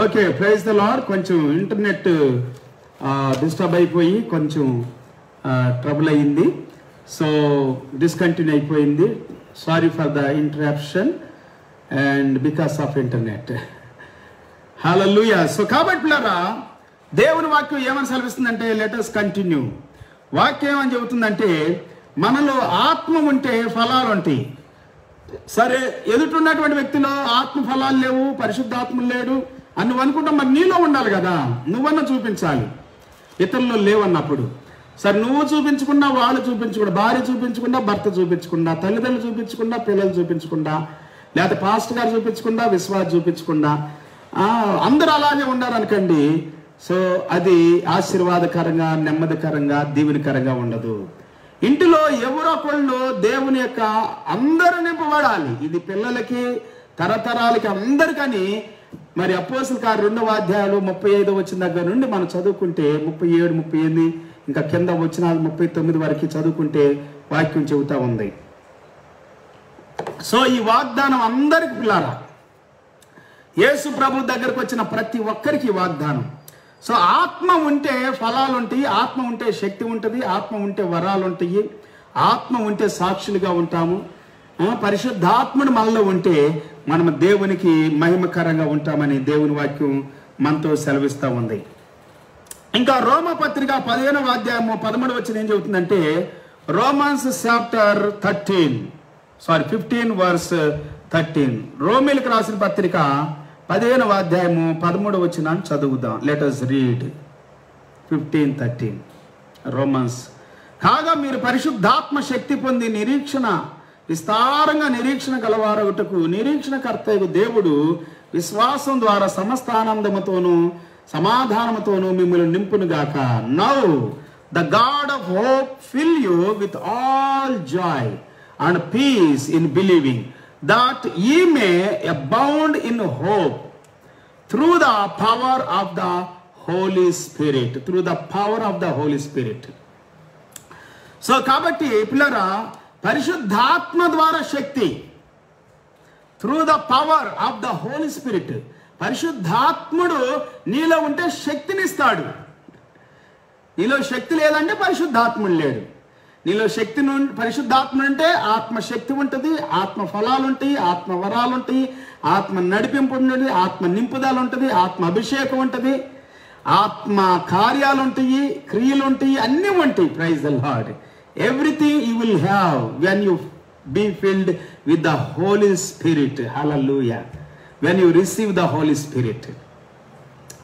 Okay, praise the Lord. కొంచెం internet disturb అయిపోయి కొంచెం ట్రబుల్ అయ్యింది. సో డిస్కంటిన్యూ అయిపోయింది. Sorry for the interruption and because of internet. Hallelujah. So కాబట్టి పిల్లరా, దేవుని వాక్యం ఏమని సెలవిస్తుందంటే లెట్ us కంటిన్యూ. వాక్యం ఏమని చెబుతుందంటే మనలో ఆత్మ ఉంటే ఫలాలు ఉంటాయి. సరే, ఎదుటిన్నటువంటి వ్యక్తిలో ఆత్మ ఫలాలు లేవు, పరిశుద్ధాత్మ లేడు అని నువ్వు అనుకుంటా, మరి నీలో ఉండాలి కదా, నువ్వన్నా చూపించాలి. ఇతరుల్లో లేవన్నప్పుడు సరే, నువ్వు చూపించకుండా, వాళ్ళు చూపించకుండా, భార్య చూపించకుండా, భర్త చూపించకుండా, తల్లిదండ్రులు చూపించకుండా, పిల్లలు చూపించకుండా, లేకపోతే పాస్టర్ గారు చూపించకుండా, విశ్వాసం చూపించకుండా అందరూ అలాగే ఉండాలనుకోండి. సో అది ఆశీర్వాదకరంగా, నెమ్మదికరంగా, దీవెనకరంగా ఉండదు. ఇంటిలో ఎవరో ఒకళ్ళు దేవుని యొక్క అందరూ నింపబడాలి. ఇది పిల్లలకి, తరతరాలకి, అందరికని. మరి అపోస్తలుల కార్యం 2వ అధ్యాయంలో 35 వచ్చిన దగ్గర నుండి మనం చదువుకుంటే 37, 38 ఇంకా కింద వచ్చిన 39 వరకు చదువుకుంటే వాక్యం చెబుతా ఉంది. సో ఈ వాగ్దానం అందరికి పిల్లారా, యేసు ప్రభు దగ్గరకు వచ్చిన ప్రతి ఒక్కరికి వాగ్దానం. సో ఆత్మ ఉంటే ఫలాలు ఉంటాయి, ఆత్మ ఉంటే శక్తి ఉంటుంది, ఆత్మ ఉంటే వరాలు ఉంటాయి, ఆత్మ ఉంటే సాక్షులుగా ఉంటాము. పరిశుద్ధాత్ముడు మనలో ఉంటే మనం దేవునికి మహిమకరంగా ఉంటామని దేవుని వాక్యం మనతో సెలవిస్తూ ఉంది. ఇంకా రోమపత్రిక 15వ అధ్యాయము 13 వచ్చిన ఏం చెబుతుందంటే రోమన్స్ చాప్టర్ 15 వర్స్ 13. రోమీలకు రాసిన పత్రిక 15వ అధ్యాయము 13 వచ్చిన చదువుదాం. Let us read 15:13 Romans. కాగా మీరు పరిశుద్ధాత్మ శక్తి పొంది విస్తారంగా నిరీక్షణ గలవారగుటకు నిరీక్షణకర్తయగు దేవుడు విశ్వాసం ద్వారా సమస్త ఆనందముతోనూ సమాధానముతోనూ మిమ్మల్ని నింపునుగాక. Now the God of hope fill you with all joy and peace in believing that ye may abound in hope through the power of the Holy Spirit. Through the power of the Holy Spirit. So కాబట్టి పిల్లరా, పరిశుద్ధాత్మ ద్వారా శక్తి, through the power of the holy spirit. పరిశుద్ధాత్ముడు నీలో ఉంటే శక్తినిస్తాడు. నీలో శక్తి లేదంటే పరిశుద్ధాత్ముడు లేడు. నీలో శక్తి పరిశుద్ధాత్మ అంటే ఆత్మశక్తి ఉంటుంది, ఆత్మ ఫలాలు ఉంటాయి, ఆత్మ వరాలు ఉంటాయి, ఆత్మ నడిపింపు ఉంటుంది, ఆత్మ నింపుదల ఉంటుంది, ఆత్మ అభిషేకం ఉంటుంది, ఆత్మ కార్యాలు ఉంటాయి, క్రియలు ఉంటాయి, అన్నీ ఉంటాయి. Praise the lord. Everything you will have when you be filled with the holy spirit. Hallelujah. When you receive the holy spirit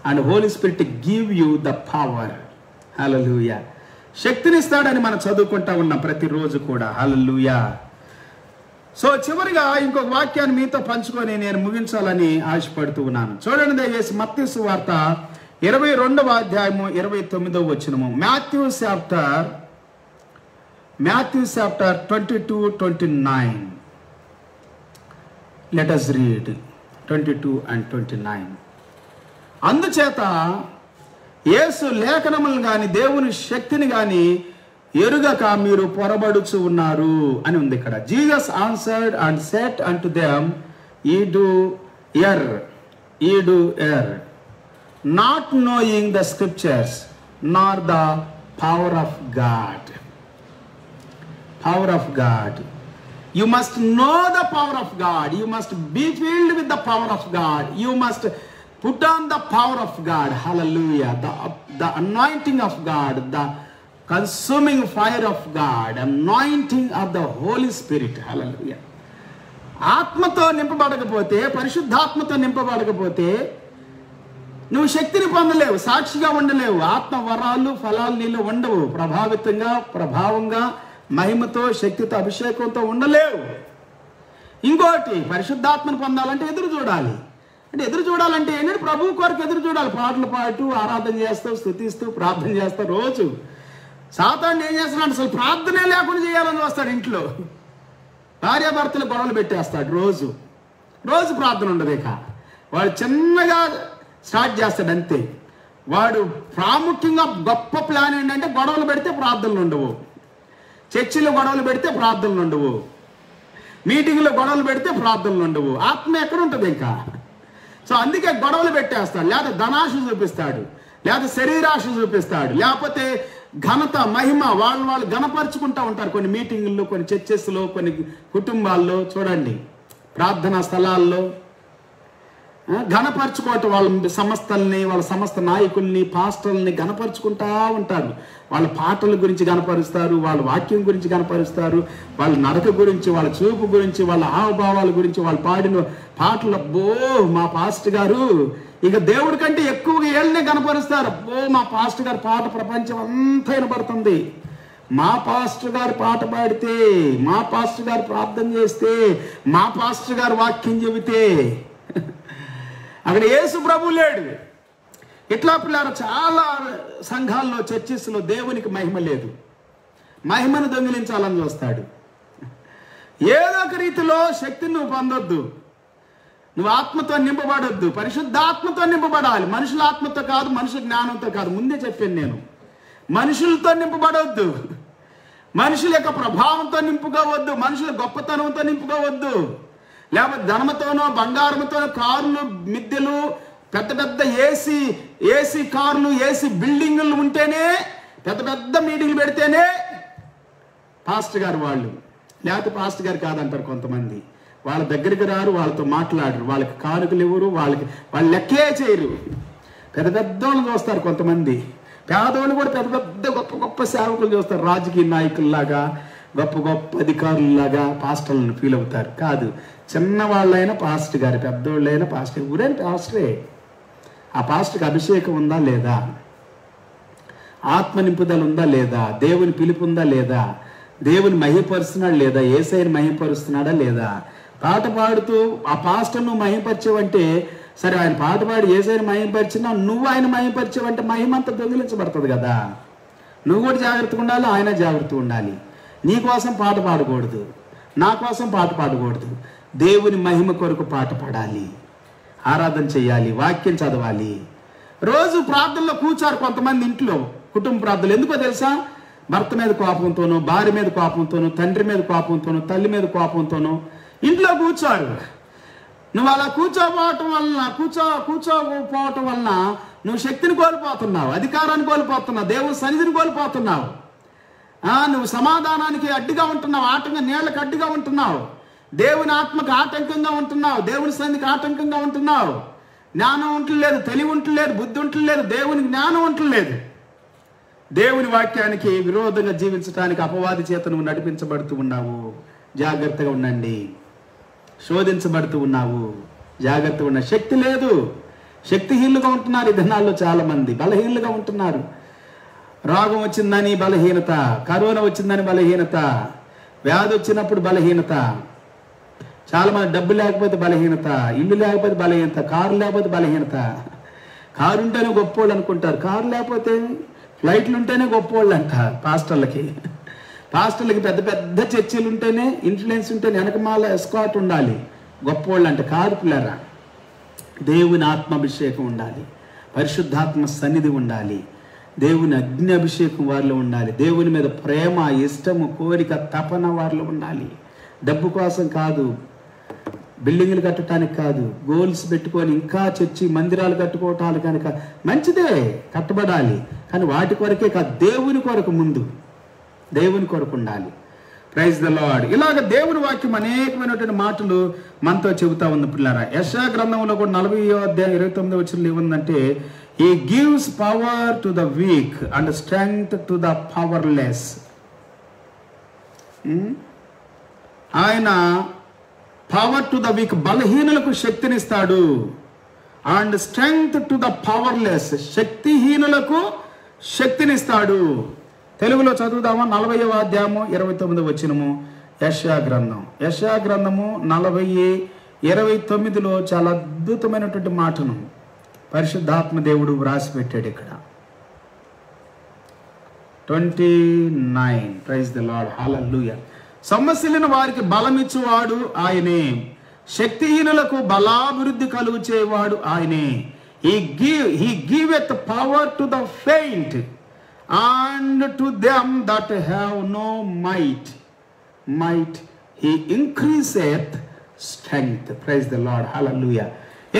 and holy spirit give you the power. Hallelujah. శక్తినిస్తాడని మనం చదువుకుంటా ఉన్నాం ప్రతిరోజు కూడా. హల్లెలూయా. సో చివరిగా ఇంకొక వాక్యాన్ని మీతో పంచుకొని నేను ముగించాలని ఆశపడుతూ ఉన్నాను. చూడండి దయచేసి మత్తయి సువార్త 22వ అధ్యాయము 29వ వచనము. Matthew chapter 22-29. Let us read 22 and 29. అందుచేత యేసు లేఖనములను గాని దేవుని శక్తిని గాని ఎరుగక మీరు పొరబడుచు ఉన్నారు అని ఉంది ఇక్కడ. Jesus answered and said unto them, ye do err, not knowing the scriptures nor the power of God. Power of God. You must know the power of God. You must be filled with the power of God. You must put on the power of God. Hallelujah. The anointing of God, the consuming fire of God, anointing of the Holy Spirit. Hallelujah. ఆత్మతో నింపబడకపోతే, పరిశుద్ధాత్మతో నింపబడకపోతే నువ్వు శక్తిని పొందలేవు, సాక్షిగా ఉండలేవు. ఆత్మ వరాలు ఫలాలు నీళ్ళు ఉండవు. ప్రభావంగా మహిమతో, శక్తితో, అభిషేకంతో ఉండలేవు. ఇంకోటి, పరిశుద్ధాత్మను పొందాలంటే ఎదురు చూడాలి. అంటే ఎదురు చూడాలంటే ఏంటంటే ప్రభు కొరకు ఎదురు చూడాలి. పాటలు పాడుతూ ఆరాధన చేస్తూ, స్తుతిస్తూ, ప్రార్థన చేస్తూ రోజు. సాతాను ఏం చేస్తున్నాడు, అసలు ప్రార్థనే లేకుండా చేయాలని వస్తాడు. ఇంట్లో భార్యాభర్తలు గొడవలు పెట్టేస్తాడు. రోజు ప్రార్థన ఉండదు. ఇక వాడు చిన్నగా స్టార్ట్ చేస్తాడు అంతే. వాడు ప్రాముఖ్యంగా గొప్ప ప్లాన్ ఏంటంటే గొడవలు పెడితే ప్రార్థనలు ఉండవు, చర్చిలో గొడవలు పెడితే ప్రార్థనలు ఉండవు, మీటింగ్లో గొడవలు పెడితే ప్రార్థనలు ఉండవు. ఆత్మ ఎక్కడ ఉంటుంది? ఇంకా సో అందుకే గొడవలు పెట్టేస్తాడు, లేకపోతే ధనాశ చూపిస్తాడు, లేకపోతే శరీరాశ చూపిస్తాడు, లేకపోతే ఘనత మహిమ వాళ్ళు ఘనపరుచుకుంటూ ఉంటారు. కొన్ని మీటింగుల్లో, కొన్ని చర్చెస్లో, కొన్ని కుటుంబాల్లో చూడండి, ప్రార్థనా స్థలాల్లో ఘనపరుచుకోవటం, వాళ్ళ సంస్థల్ని, వాళ్ళ సంస్థ నాయకుల్ని, పాస్టర్లని ఘనపరుచుకుంటా ఉంటారు. వాళ్ళ పాటల గురించి ఘనపరుస్తారు, వాళ్ళ వాక్యం గురించి ఘనపరుస్తారు, వాళ్ళ నడక గురించి, వాళ్ళ చూపు గురించి, వాళ్ళ హావభావాల గురించి, వాళ్ళు పాడిన పాటలు. అబ్బో మా పాస్టర్ గారు ఇక దేవుడి కంటే ఎక్కువగా ఏళ్ళనే కనపరుస్తారు. అబ్బో మా పాస్టర్ గారు పాట ప్రపంచం అంతా వినపడుతుంది. మా పాస్టర్ గారు పాట పాడితే, మా పాస్టర్ గారు ప్రార్థన చేస్తే, మా పాస్టర్ గారు వాక్యం చెబితే అక్కడ యేసు ప్రభు లేడు. ఇట్లా పిల్లలు చాలా సంఘాల్లో, చర్చిస్లో దేవునికి మహిమ లేదు. మహిమను దొంగిలించాలని చూస్తాడు. ఏదో ఒక రీతిలో శక్తిని నువ్వు పొందొద్దు. నువ్వు ఆత్మతో నింపబడొద్దు, పరిశుద్ధాత్మతో నింపబడాలి. మనుషుల ఆత్మతో కాదు, మనుషుల జ్ఞానంతో కాదు. ముందే చెప్పాను నేను, మనుషులతో నింపబడవద్దు, మనుషుల యొక్క ప్రభావంతో నింపుకోవద్దు, మనుషుల గొప్పతనంతో నింపుకోవద్దు. లేకపోతే ధనముతోనో బంగారంతోనో కార్లు, మిద్దెలు, పెద్ద పెద్ద ఏసీ కార్లు, ఏసీ బిల్డింగులు ఉంటేనే, పెద్ద పెద్ద మీటింగ్లు పెడితేనే పాస్టర్ గారు వాళ్ళు, లేకపోతే పాస్టర్ గారు కాదంటారు కొంతమంది. వాళ్ళ దగ్గరికి రారు, వాళ్ళతో మాట్లాడరు, వాళ్ళకి కానుకలు ఇవ్వరు, వాళ్ళు లెక్కే చేయరు. పెద్ద పెద్దోళ్ళు చూస్తారు కొంతమంది, పేదోళ్ళు కూడా పెద్ద పెద్ద గొప్ప గొప్ప సేవకులు చూస్తారు. రాజకీయ నాయకుల్లాగా, గొప్ప గొప్ప అధికారుల్లాగా పాస్టర్లను ఫీల్ అవుతారు. కాదు, చిన్నవాళ్ళైనా పాస్టర్ గారు, పెద్దోళ్ళైనా పాస్టర్, ఊరైన పాస్టరే. ఆ పాస్టర్కి అభిషేకం ఉందా లేదా, ఆత్మ నింపుదల ఉందా లేదా, దేవుని పిలుపు ఉందా లేదా, దేవుని మహిమపరుస్తున్నాడా లేదా, యేసయ్యని మహిమపరుస్తున్నాడా లేదా. పాట పాడుతూ ఆ పాస్టర్ నువ్వు మహిమపరిచావంటే సరే, ఆయన పాట పాడి యేసయ్యని మహిమపరిచినా నువ్వు ఆయన మహిమపరిచావంటే మహిమంతా దొంగిలించబడుతుంది కదా. నువ్వు కూడా జాగ్రత్తగా ఉండాలి, ఆయన జాగ్రత్తగా ఉండాలి. నీ కోసం పాట పాడకూడదు, నా కోసం పాట పాడకూడదు. దేవుని మహిమ కొరకు పాట పాడాలి, ఆరాధన చేయాలి, వాక్యం చదవాలి. రోజు ప్రార్థనలో కూర్చారు కొంతమంది ఇంట్లో, కుటుంబ ప్రార్థనలు. ఎందుకో తెలుసా? భర్త మీద కోపంతోనూ, భార్య మీద కోపంతోనూ, తండ్రి మీద కోపంతోనూ, తల్లి మీద కోపంతోనూ ఇంట్లో కూర్చోరు. నువ్వు అలా కూర్చోపోవటం వలన నువ్వు శక్తిని కోల్పోతున్నావు, అధికారాన్ని కోల్పోతున్నావు, దేవుని సన్నిధిని కోల్పోతున్నావు. నువ్వు సమాధానానికి అడ్డుగా ఉంటున్నావు, నీళ్ళకి అడ్డుగా ఉంటున్నావు, దేవుని ఆత్మకు ఆటంకంగా ఉంటున్నావు, దేవుని సన్నిధికి ఆటంకంగా ఉంటున్నావు. జ్ఞానం ఉంటలేదు, తెలివి ఉంటలేదు, బుద్ధి ఉంటలేదు, దేవుని జ్ఞానం ఉంటలేదు. దేవుని వాక్యానికి విరోధంగా జీవించడానికి అపవాది చేత నువ్వు నడిపించబడుతూ ఉన్నావు. జాగ్రత్తగా ఉండండి. శోధించబడుతూ ఉన్నావు, జాగ్రత్తగా ఉన్న. శక్తి లేదు, శక్తిహీనులుగా ఉంటున్నారు ఈ దినాల్లో. చాలా మంది బలహీనులుగా ఉంటున్నారు. రోగం వచ్చిందని బలహీనత, కరోనా వచ్చిందని బలహీనత, వ్యాధి వచ్చినప్పుడు బలహీనత. చాలా మంది డబ్బు లేకపోతే బలహీనత, ఇల్లు లేకపోతే బలహీనత, కారు లేకపోతే బలహీనత. కారు ఉంటేనే గొప్పోళ్ళు అనుకుంటారు, కారు లేకపోతే ఫ్లైట్లు ఉంటేనే గొప్పోళ్ళు అంట. పాస్టర్లకి పెద్ద పెద్ద చర్చీలు ఉంటేనే, ఇన్ఫ్లుయెన్స్ ఉంటేనే, వెనకమాల ఎస్కాట్ ఉండాలి, గొప్పోళ్ళు అంటే. కాదు పిల్లరా, దేవుని ఆత్మాభిషేకం ఉండాలి, పరిశుద్ధాత్మ సన్నిధి ఉండాలి, దేవుని అగ్ని అభిషేకం వారిలో ఉండాలి, దేవుని మీద ప్రేమ, ఇష్టము, కోరిక, తపన వారిలో ఉండాలి. డబ్బు కోసం కాదు, బిల్డింగ్లు కట్టడానికి కాదు, గోల్స్ పెట్టుకొని ఇంకా చర్చి మందిరాలు కట్టుకోవటాలు కనుక మంచిదే, కట్టబడాలి. కానీ వాటి కొరకే కాదు, దేవుని కొరకు, ముందు దేవుని కొరకు ఉండాలి. Praise the Lord. ఇలాగ దేవుని వాక్యం అనేకమైనటువంటి మాటలు మనతో చెబుతా ఉంది పిల్లరా. యెషయా గ్రంథంలో కూడా 40వ అధ్యాయం 29వ వచనంలో ఏముందంటే, He gives power to the weak and strength to the powerless. ఆయన పవర్ టు ద వీక్, బలహీనులకు శక్తినిస్తాడు. And strength to the powerless, శక్తిహీనులకు శక్తినిస్తాడు. తెలుగులో చదువుదామా? 40వ అధ్యాయము 29వ వచనము యెషయా గ్రంథము 40:29లో చాలా అద్భుతమైనటువంటి మాటను పరిశుద్ధాత్మ దేవుడు వ్రాసి పెట్టాడు ఇక్కడ. 29. ప్రైజ్ ది లార్డ్, హల్లెలూయా. సొమ్మసిల్లిన వారికి బలమిచ్చువాడు ఆయనే, శక్తిహీనులకు బలాభివృద్ధి కలుగు చేయవాడు ఆయనే. He giveth power to the faint and to them that have no might he increaseth strength. Praise the Lord, hallelujah.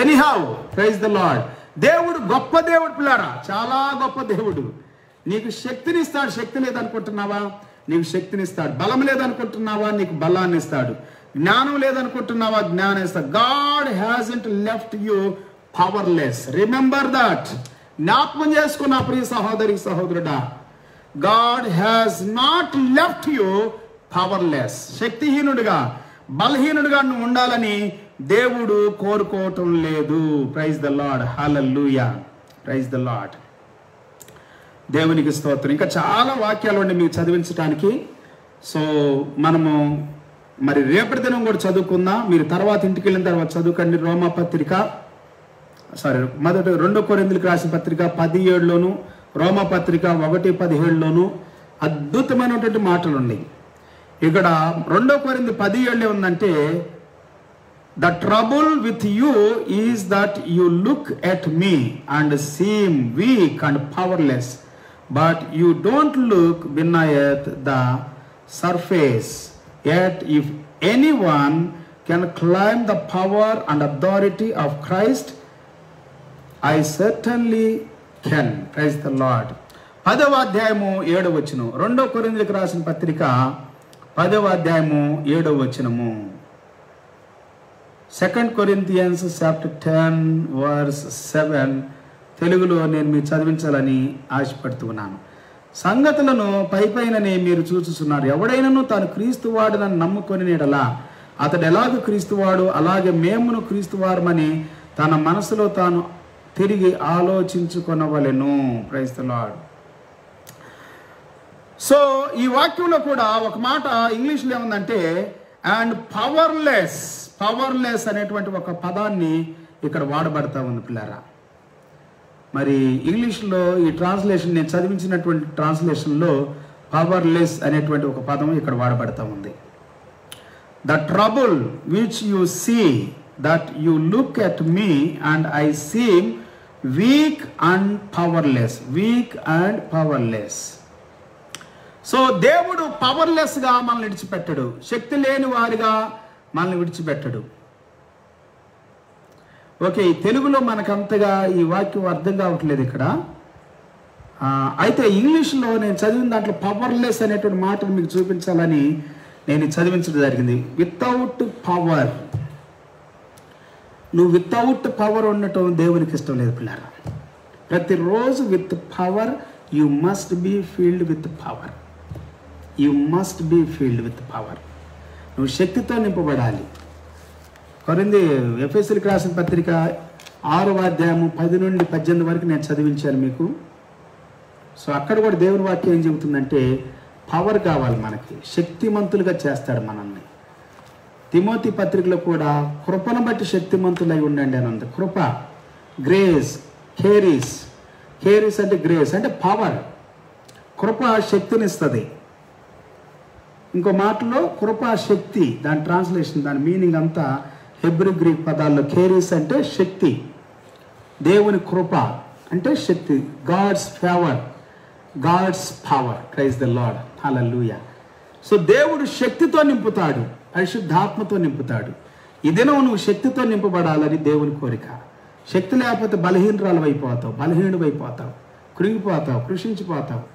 Anyhow praise the Lord. దేవుడు గొప్ప దేవుడు పిల్లారా, చాలా గొప్ప దేవుడు. నీకు శక్తిని ఇస్తాడు. శక్తి లేదనుకుంటున్నావా, నీకు శక్తిని ఇస్తాడు. బలం లేదనుకుంటున్నావా, నీకు బలాన్ని ఇస్తాడు. జ్ఞానం లేదనుకుంటున్నావా, జ్ఞానం ఇస్తాడు. God hasn't left you powerless. Remember that. జ్ఞాపకం చేసుకున్న ప్రియ సహోదరి సహోదరుడా, God has not left you powerless. శక్తిహీనుడిగా బలహీనుడిగా నువ్వు ఉండాలని దేవుడు కోరుకోవటం లేదు. Praise the lord. Hallelujah. Praise the lord. దేవునికి స్తోత్రం. ఇంకా చాలా వాక్యాలు ఉండి మీకు చదివించడానికి. సో మనము మరి రేపటి దినం కూడా చదువుకుందాం. మీరు తర్వాత ఇంటికి వెళ్ళిన తర్వాత చదువుకండి. రోమా పత్రిక మొదటి 2 కొరింథీయులకు రాసిన పత్రిక 17లోను, రోమా పత్రిక 1:17లోను అద్భుతమైనటువంటి మాటలు ఉన్నాయి. ఇక్కడ 2 కొరింథీ 17 ఉందంటే, the trouble with you is that you look at me and seem weak and powerless, but you don't look beneath the surface. Yet if anyone can climb the power and authority of Christ, I certainly can. Praise the Lord. 10వ అధ్యాయము 7వ వచనం. 2 కొరింథీయులకు రాసిన పత్రిక 10వ అధ్యాయము 7వ వచనము. 2 Corinthians chapter 10 verse 7 తెలుగులో నేను మీరు చదివించాలని ఆశపడుతున్నాను. సంగతులను పైపైననే మీరు చూచుచున్నారు. ఎవడైనను తాను క్రీస్తువాడునని నమ్ముకొనినెడలా అతడు ఎలాగ క్రీస్తువాడు, అలాగే మేమును క్రీస్తువారమని తన మనసులో తాను తిరిగి ఆలోచించుకొనవలెను. Praise the lord. సో ఈ వాక్యంలో కూడా ఒక మాట ఇంగ్లీష్లో ఏముందంటే, అండ్ పవర్లెస్ అనేటువంటి ఒక పదాన్ని ఇక్కడ వాడబడతా ఉంది పిల్లరా. మరి ఇంగ్లీష్లో ఈ ట్రాన్స్లేషన్ నేను చదివించినటువంటి ట్రాన్స్లేషన్లో పవర్లెస్ అనేటువంటి ఒక పదం ఇక్కడ వాడబడతా ఉంది. The trouble which you see that you look at me and I seem weak and powerless. So దేవుడు పవర్లెస్గా మనల్ని విడిచిపెట్టడు. శక్తి లేని వారిగా మనల్ని విడిచిపెట్టడు. ఓకే, ఈ తెలుగులో మనకంతగా ఈ వాక్యం అర్థం కావట్లేదు ఇక్కడ. అయితే ఇంగ్లీష్లో నేను చదివిన దాంట్లో పవర్లెస్ అనేటువంటి మాటను మీకు చూపించాలని నేను చదివించడం జరిగింది. వితౌట్ పవర్, నువ్వు వితౌట్ పవర్ ఉండటం దేవునికి ఇష్టం లేదు పిల్లరా. ప్రతిరోజు with power you must be filled with power. నువ్వు శక్తితో నింపబడాలి. ఎఫెసీయులకు రాసిన పత్రిక 6వ అధ్యాయము 10 నుండి 18 వరకు నేను చదివించాను మీకు. సో అక్కడ కూడా దేవుని వాక్యం ఏం చెబుతుందంటే, పవర్ కావాలి మనకి, శక్తిమంతులుగా చేస్తాడు మనల్ని. తిమోతి పత్రికలో కూడా కృపను బట్టి శక్తిమంతులై ఉండండి అని ఉంది. కృప, గ్రేస్, కేరీస్ అంటే గ్రేస్ అంటే పవర్. కృప శక్తినిస్తుంది. ఇంకో మాటలో కృప శక్తి, దాని ట్రాన్స్లేషన్, దాని మీనింగ్ అంతా హెబ్రీ గ్రీక్ పదాల్లో కేరీస్ అంటే శక్తి, దేవుని కృప అంటే శక్తి, God's favour, God's power. Praise the lord. Hallelujah. So దేవుడు శక్తితో నింపుతాడు, పరిశుద్ధాత్మతో నింపుతాడు. ఈ దినం నువ్వు శక్తితో నింపబడాలని దేవుని కోరిక. శక్తి లేకపోతే బలహీనుడు అయిపోతావు, కృంగిపోతావు, కృషించిపోతావు,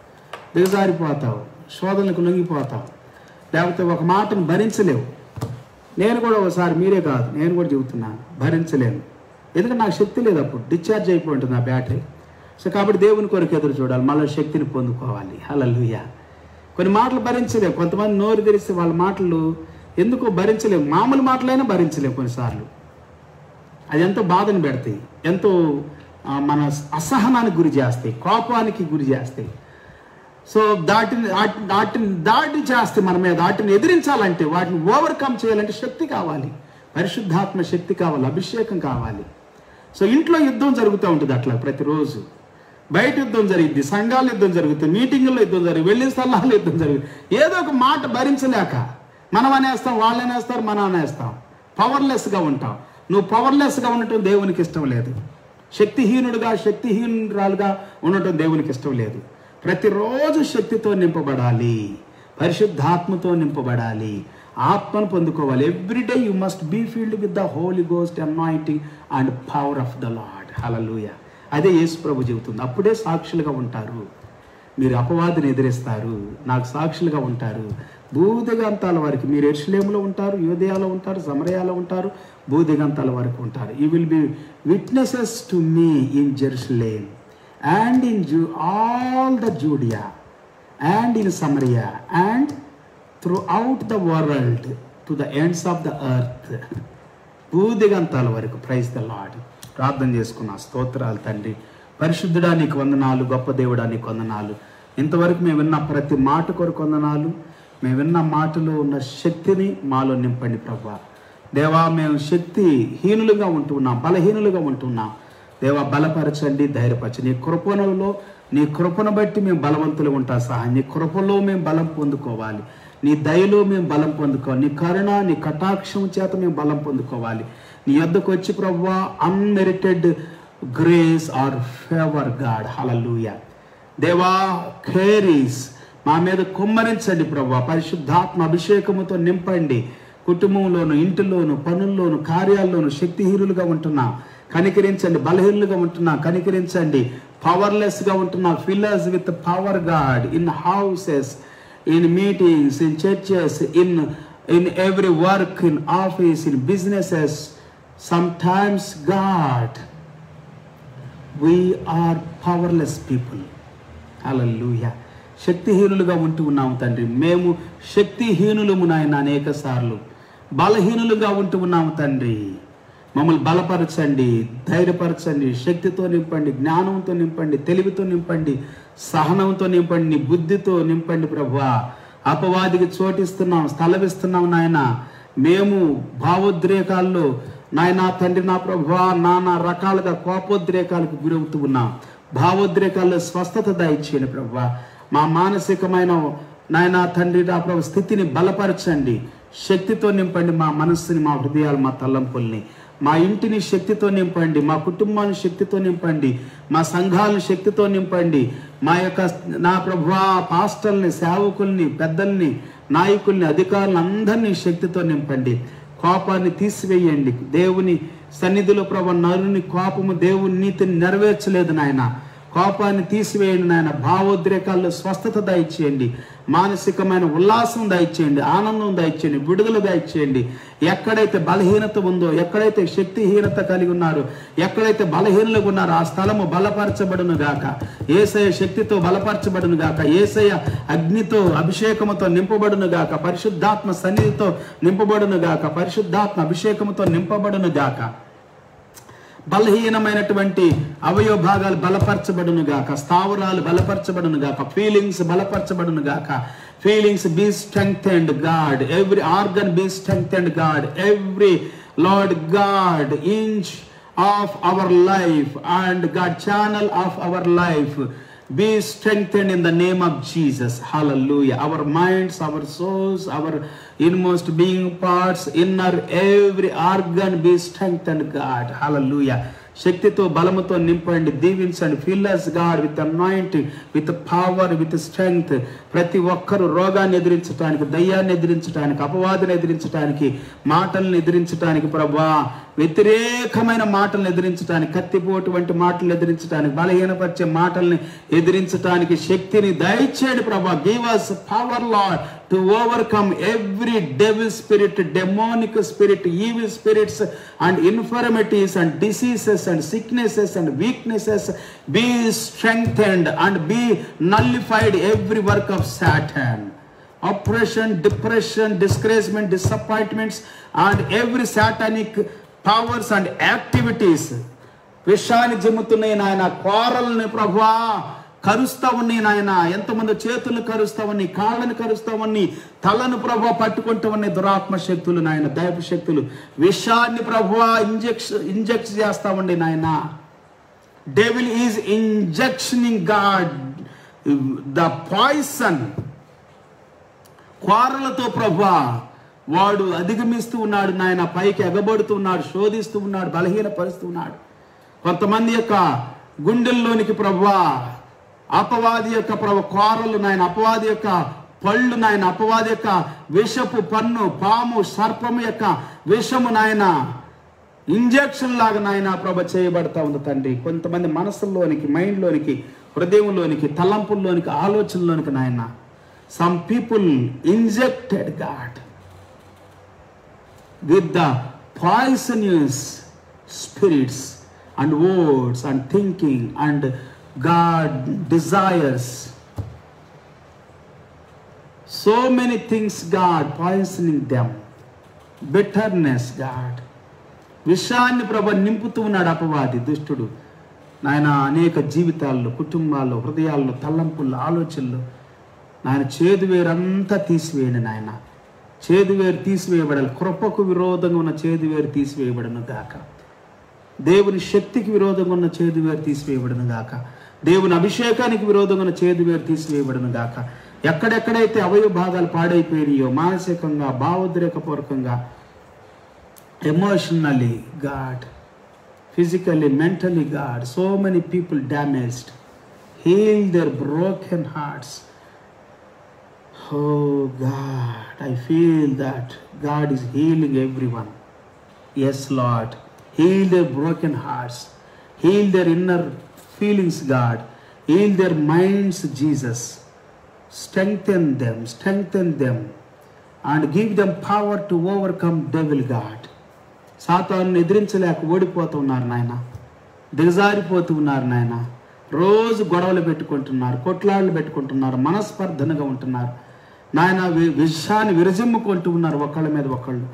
దిగజారిపోతావు, శోధనలకు లొంగిపోతావు, లేకపోతే ఒక మాటను భరించలేవు. నేను కూడా ఒకసారి, మీరే కాదు నేను కూడా చెబుతున్నాను, భరించలేను. ఎందుకంటే నాకు శక్తి లేదు, అప్పుడు డిశ్చార్జ్ అయిపోయి ఉంటుంది నా బ్యాటరీ. సో కాబట్టి దేవుని కొరకు ఎదురు చూడాలి, మళ్ళీ శక్తిని పొందుకోవాలి. హల్లెలూయా. కొన్ని మాటలు భరించలేము. కొంతమంది నోరు తెరిస్తే వాళ్ళ మాటలు ఎందుకో భరించలేము. మామూలు మాటలైనా భరించలేము కొన్నిసార్లు. అది ఎంతో బాధను పెడతాయి, ఎంతో మన అసహనానికి గురి చేస్తాయి, కోపానికి గురి చేస్తాయి. సో వాటిని దాడి చేస్తే మన మీద, వాటిని ఎదిరించాలంటే, వాటిని ఓవర్కమ్ చేయాలంటే శక్తి కావాలి, పరిశుద్ధాత్మ శక్తి కావాలి, అభిషేకం కావాలి. సో ఇంట్లో యుద్ధం జరుగుతూ ఉంటుంది అట్లా ప్రతిరోజు. బయట యుద్ధం జరిగింది, సంఘాలు యుద్ధం జరుగుతుంది, మీటింగుల్లో యుద్ధం జరుగుతుంది, వెళ్ళిన స్థలాల్లో యుద్ధం జరుగుతుంది. ఏదో ఒక మాట భరించలేక మనం అనేస్తాం, వాళ్ళు అనేస్తారు, మనం అనేస్తాం, పవర్లెస్గా ఉంటాం. నువ్వు పవర్లెస్గా ఉండటం దేవునికి ఇష్టం లేదు. శక్తిహీనురాలుగా ఉండటం దేవునికి ఇష్టం లేదు. ప్రతిరోజు శక్తితో నింపబడాలి, పరిశుద్ధాత్మతో నింపబడాలి, ఆత్మను పొందుకోవాలి. Everyday you must be filled with the holy ghost anointing and power of the lord. Hallelujah. అదే యేసు ప్రభు చెబుతుంది. అప్పుడే సాక్షులుగా ఉంటారు. మీరు అపవాదిని ఎదిరిస్తారు, నాకు సాక్షులుగా ఉంటారు. భూదిగంతాల వరకు మీరు యెరూషలేములో ఉంటారు, యూదయలో ఉంటారు, సమరయాలో ఉంటారు, భూదిగంతాల వరకు ఉంటారు. You will be witnesses to me in Jerusalem and in all the Judea and in Samaria and throughout the world to the ends of the earth. భూదిగంతాల వరకు. Praise the lord. ప్రార్థన చేసుకున్నా. స్తోత్రాలు తండ్రి. పరిశుద్ధుడా నీకు వందనాలు, గొప్ప దేవుడా నీకు వందనాలు. ఇంతవరకు మేము విన్న ప్రతి మాట కొరకు వందనాలు. మేము విన్న మాటలో ఉన్న శక్తిని మాలో నింపండి ప్రభువా. దేవా, మేము శక్తిహీనులుగా ఉంటున్నాం, బలహీనులుగా ఉంటున్నాం. దేవా, బలపరచండి, ధైర్యపరచండి. నీ కృపను బట్టి మేము బలవంతులు ఉంటా సహాయం. నీ కృపలో మేము బలం పొందుకోవాలి. నీ దయలో మేము బలం పొందుకోవాలి. నీ కరుణ, నీ కటాక్షం చేత మేము బలం పొందుకోవాలి. నీ యొద్దకు వచ్చి ప్రభువా, unmerited grace or favour God. Hallelujah. దేవా, కేరీస్ మా మీద కుమ్మరించండి ప్రభువా. పరిశుద్ధాత్మ అభిషేకముతో నింపండి. కుటుంబంలోను, ఇంటిలోను, పనుల్లోను, కార్యాల్లోను శక్తిహీనులుగా ఉంటున్నా కనికరించండి. బలహీనులుగా ఉంటున్నా కనికరించండి. పవర్లెస్గా ఉంటున్నా fill us with power God in houses, in meetings, in churches, in every work, in office, in businesses. Sometimes God, we are powerless people. హల్లెలూయా. శక్తిహీనులుగా ఉంటూ ఉన్నాము తండ్రి. మేము శక్తిహీనులము నాయన, అనేక సార్లు బలహీనులుగా ఉంటూ ఉన్నాము తండ్రి. మమ్మల్ని బలపరచండి, ధైర్యపరచండి, శక్తితో నింపండి, జ్ఞానంతో నింపండి, తెలివితో నింపండి, సహనంతో నింపండి, నీ బుద్ధితో నింపండి ప్రభువా. అపవాదికి చోటిస్తున్నాం, స్థలమిస్తున్నాం నాయన. మేము భావోద్రేకాల్లో నాయన తండ్రి, నా ప్రభువా, నానా రకాలుగా కోపోద్రేకాలకు గురవుతూ ఉన్నాం. భావోద్రేకాల్లో స్వస్థత దయచేయండి ప్రభువా. మా మానసికమైన నాయన తండ్రి, నా ప్రభు స్థితిని బలపరచండి, శక్తితో నింపండి. మా మనస్సుని, మా హృదయాలు, మా తలంపుల్ని, మా ఇంటిని శక్తితో నింపండి, మా కుటుంబాన్ని శక్తితో నింపండి, మా సంఘాలను శక్తితో నింపండి. మా యొక్క నా ప్రభువా పాస్టర్ని, సేవకుల్ని, పెద్దల్ని, నాయకుల్ని, అధికారులను అందరినీ శక్తితో నింపండి. కోపాన్ని తీసివేయండి. దేవుని సన్నిధిలో ప్రభు నరుని కోపము దేవుని నీతిని నెరవేర్చలేదు నాయన. కోపాన్ని తీసివేయండి నాయన. భావోద్రేకాల్లో స్వస్థత దయచేయండి, మానసికమైన ఉల్లాసం దయచేయండి, ఆనందం దయచేయండి, విడుదల దయచేయండి. ఎక్కడైతే బలహీనత ఉందో, ఎక్కడైతే శక్తిహీనత కలిగి ఉన్నారో, ఎక్కడైతే బలహీనలుగా ఉన్నారో ఆ స్థలము బలపరచబడును గాక. యేసయ్య శక్తితో బలపరచబడును గాక. యేసయ్య అగ్నితో, అభిషేకముతో నింపబడును గాక. పరిశుద్ధాత్మ సన్నిధితో నింపబడును గాక. పరిశుద్ధాత్మ అభిషేకముతో నింపబడును గాక. బలహీనమైనటువంటి అవయవ భాగాలు బలపరచబడును గాక. స్థావరాలు బలపరచబడును గాక. ఫీలింగ్స్ బలపరచబడును గాక. Feelings be strengthened God. Every organ be strengthened God. Every Lord God inch of our life and God channel of our life be strengthened in the name of Jesus. Hallelujah. Our minds, our souls, our inmost being parts, inner every organ be strengthened God. Hallelujah. శక్తితో బలముతో నింపండి, దీవించండి. Fill us God with anointing, with power, with strength. ప్రతి ఒక్కరు రోగాన్ని ఎదిరించడానికి, దయ్యాన్ని ఎదిరించడానికి, అపవాదిని ఎదిరించడానికి, మాటలను ఎదిరించడానికి ప్రభువా, వ్యతిరేకమైన మాటలను ఎదిరించడానికి, కత్తిపోటు వంటి మాటలను ఎదిరించడానికి, బలహీనపరిచే మాటల్ని ఎదిరించడానికి శక్తిని దయచేయండి ప్రభువా. Give us power Lord to overcome every devil spirit, demonic spirit, evil spirits and infirmities and diseases and sicknesses and weaknesses. Be strengthened and be nullified every work of Satan. Oppression, depression, discouragement, disappointments and every satanic powers and activities. విషాన్ని జమ్ముతున్నాయి నాయన, కోరల్ని ప్రభువా కరుస్తా ఉన్నాయి నాయన. ఎంతమంది చేతులను కరుస్తా ఉన్నాయి, కాళ్ళను కరుస్తా ఉన్నాయి, తలను ప్రభువా పట్టుకుంటూ ఉన్నాయి దురాత్మ శక్తులు నాయన, దైవ శక్తులు. విషాన్ని ప్రభువా ఇంజెక్ట్ చేస్తా ఉండి నాయన. Devil is injectioning God the poison. కోరలతో ప్రభువా వాడు అధిగమిస్తూ ఉన్నాడు నాయన, పైకి ఎగబడుతూ ఉన్నాడు, శోధిస్తూ ఉన్నాడు, బలహీనపరుస్తూ ఉన్నాడు. కొంతమంది యొక్క గుండెల్లోనికి ప్రభువా అపవాది యొక్క కోరలు నాయన, అపవాది యొక్క పళ్ళు నాయన, అపవాది యొక్క విషపు పన్ను, పాము సర్పము యొక్క విషము నాయన ఇంజెక్షన్ లాగా నాయన ప్రభ చేయబడతా ఉంది తండ్రి. కొంతమంది మనసుల్లోనికి, మైండ్లోనికి, హృదయంలోనికి, తలంపుల్లోనికి, ఆలోచనలోనికి నాయన some people injected God with the poisonous spirits and words and thinking and God desires. So many things God poisoning them. Bitterness God. విషాన్ని ప్రభు నింపుతూ ఉన్నాడు అపవాది దుష్టుడు నాయన. అనేక జీవితాల్లో, కుటుంబాల్లో, హృదయాల్లో, తలంపుల్లో, ఆలోచనలు నాయన చేదు వేరంతా తీసివేయండి నాయన. చేదువేరు తీసివేయబడాలి. కృపకు విరోధంగా ఉన్న చేదువేరు తీసివేయబడను గాక. దేవుని శక్తికి విరోధంగా ఉన్న చేదువేరు తీసివేయబడను గాక. దేవుని అభిషేకానికి విరోధంగా ఉన్న చేదువేరు తీసివేయబడను గాక. ఎక్కడెక్కడైతే అవయవ భాగాలు పాడైపోయినాయో మానసికంగా, భావోద్రేకపూర్వకంగా, emotionally God, physically, mentally God, so many people damaged. Heal their broken hearts. Oh God, I feel that God is healing everyone. Yes, Lord. Heal their broken hearts. Heal their inner feelings, God. Heal their minds, Jesus. Strengthen them and give them power to overcome devil, God. సాతాను ఎదిరించలేక ఓడిపోతున్నారు నాయన, దిగజారిపోతూ ఉన్నారు నాయన. రోజు గొడవలు పెట్టుకుంటున్నారు, కొట్లాళ్ళు పెట్టుకుంటున్నారు, మనస్పర్ధనగా ఉంటున్నారు నాయన. విషాన్ని విరజిమ్ముకుంటూ ఉన్నారు, ఒకళ్ళ మీద ఒకళ్ళు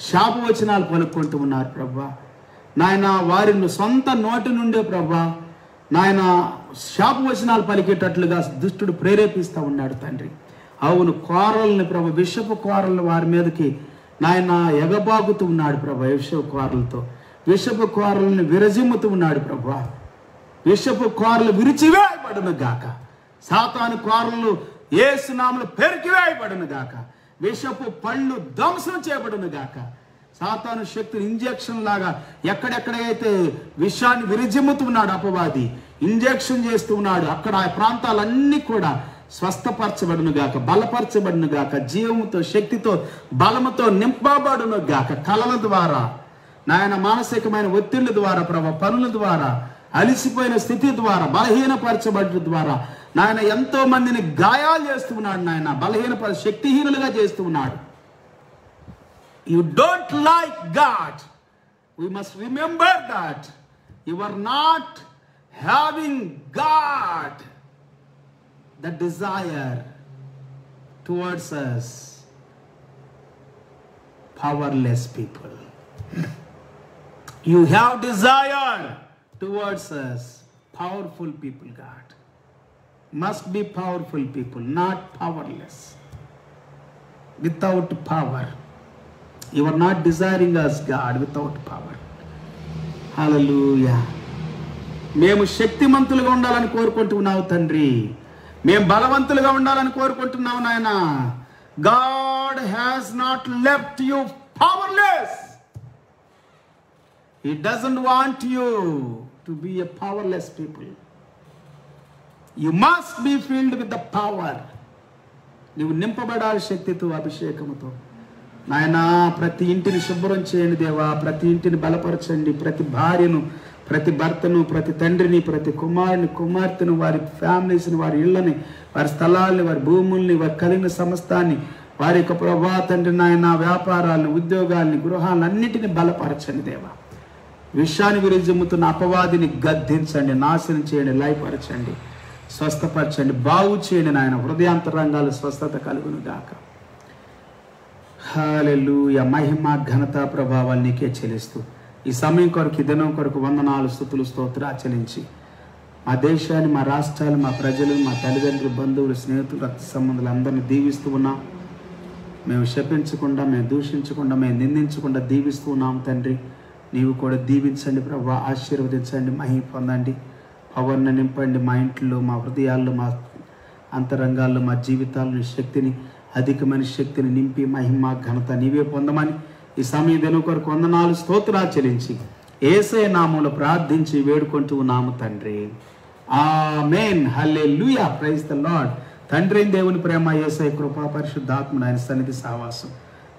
శాపవచనాలు పలుకుంటూ ఉన్నారు ప్రభా నాయన. వారిని సొంత నోటి నుండే ప్రభా నాయన శాపవచనాలు పలికేటట్లుగా దుష్టుడు ప్రేరేపిస్తూ ఉన్నాడు తండ్రి. అవును, కోరల్ని ప్రభా, విషపు కోరల్ని వారి మీదకి నాయన ఎగబాగుతూ ఉన్నాడు ప్రభా. విషపు కోరలతో విషపు కోరల్ని విరజిమ్ముతూ ఉన్నాడు ప్రభా. విషపు కోరలు విరిచివేయబడును గాక. సాతాను కోరలు యేసు నామములో పెరికివేయబడును గాక. విషపు పళ్ళు ధ్వంసం చేయబడును గాక. సాతాను శక్తిని ఇంజెక్షన్ లాగా ఎక్కడెక్కడైతే విషాన్ని విరిజిమ్ముతున్నాడు అపవాది, ఇంజెక్షన్ చేస్తూ ఉన్నాడు, అక్కడ ఆ ప్రాంతాలన్నీ కూడా స్వస్థపరచబడును గాక, బలపరచబడును గాక, జీవముతో, శక్తితో, బలముతో నింపబడును గాక. కలల ద్వారా నాయన, మానసికమైన ఒత్తిళ్ల ద్వారా ప్రభా, పనుల ద్వారా, అలిసిపోయిన స్థితి ద్వారా, బలహీనపరచబడ్డ ద్వారా నాయన ఎంతో మందిని గాయాలు చేస్తూ ఉన్నాడు నాయన. శక్తిహీనులుగా చేస్తూ ఉన్నాడు. You don't like God. We must remember that you are not having God, the desire towards us, powerless people. You have desire towards us, powerful people, God. Must be powerful people, not powerless. Without power. You are not desiring us, God, without power. Hallelujah. మేము శక్తిమంతులుగా ఉండాలని కోరుకుంటున్నావు తండ్రి. మేము బలవంతులుగా ఉండాలని కోరుకుంటున్నావు నాయన. God has not left you powerless. He doesn't want you to be a powerless people. You must be filled with the power. నీవు నింపబడాలి శక్తితో, అభిషేకముతో నాయనా. ప్రతి ఇంటిని శుభ్రం చేయండి దేవా. ప్రతి ఇంటిని బలపరచండి. ప్రతి భార్యను, ప్రతి భర్తను, ప్రతి తండ్రిని, ప్రతి కుమారుని, కుమార్తెను, వారి ఫ్యామిలీస్ని, వారి ఇళ్ళని, వారి స్థలాల్ని, వారి భూముల్ని, వారి కలిగిన సమస్తాన్ని, వారి యొక్క ప్రభా తండ్రి నాయన వ్యాపారాలను, ఉద్యోగాల్ని, గృహాలను అన్నిటిని బలపరచండి దేవా. విషాన్ని విరిజిమ్ముతున్న అపవాదిని గద్దించండి, నాశనం చేయండి, లయపరచండి, స్వస్థపరచండి, బాగు చేయండి నాయన. హృదయాంతరంగాలు స్వస్థత కలుగును గాక. హల్లెలూయా. మహిమ, ఘనత, ప్రభావాలు నీకే చెల్లిస్తూ ఈ సమయం కొరకు, ఈ దినం కొరకు వందనాలు, స్తుతులు, స్తోత్రాలు చెల్లించి మా దేశాన్ని, మా రాష్ట్రాలు, మా ప్రజలు, మా తల్లిదండ్రులు, బంధువులు, స్నేహితులు, రక్త సంబంధులు అందరినీ దీవిస్తూ ఉన్నాం. మేము శపించకుండా, మేము దూషించకుండా, మేము నిందించకుండా దీవిస్తూ ఉన్నాం తండ్రి. నీవు కూడా దీవించండి ప్రభా, ఆశీర్వదించండి, మహిమ పొందండి, పవర్ని నింపండి. మా ఇంట్లో, మా హృదయాల్లో, మా అంతరంగాల్లో, మా జీవితాల్లో శక్తిని, అధికమైన శక్తిని నింపి మహిమ, ఘనత నీవే పొందమని ఈ సమయం దినం కొరకు వందనాలు, స్తోత్రాలు చెల్లించి యేసయ్య నామములో ప్రార్థించి వేడుకుంటూ ఉన్నాము తండ్రి. Amen. Hallelujah. Praise the lord. తండ్రి అయిన దేవుని ప్రేమ, యేసయ్య కృపా, పరిశుద్ధాత్మ ఆయన సన్నిధి సావాసం,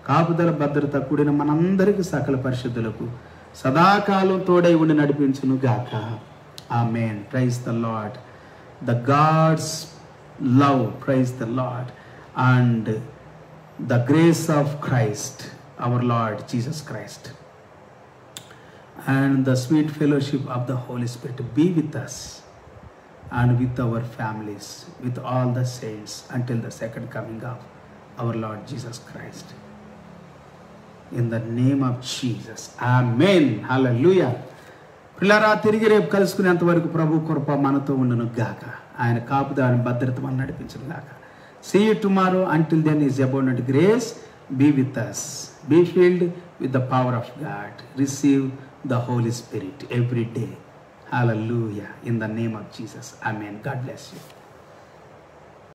కాపుదల భద్రత కూడిన మనందరికీ సకల పరిశుద్ధులకు సదాకాలం తోడై ఉండి నడిపించును గాక. Amen. Praise the lord. The God's love, praise the lord, and the grace of Christ our lord Jesus Christ and the sweet fellowship of the Holy Spirit be with us and with our families, with all the saints until the second coming of our Lord Jesus Christ. In the name of Jesus. Amen. Hallelujah. పిల్లరా, తిరిగి రేపు కలుసుకునేంత వరకు ప్రభు కృప మనతో ఉండును గాక. ఆయన కాపుదల భద్రత మనం నడిపించును గాక. See you tomorrow. Until then, His abundant grace be with us. Be filled with the power of God. Receive the Holy Spirit every day. Hallelujah. In the name of Jesus. Amen. God bless you.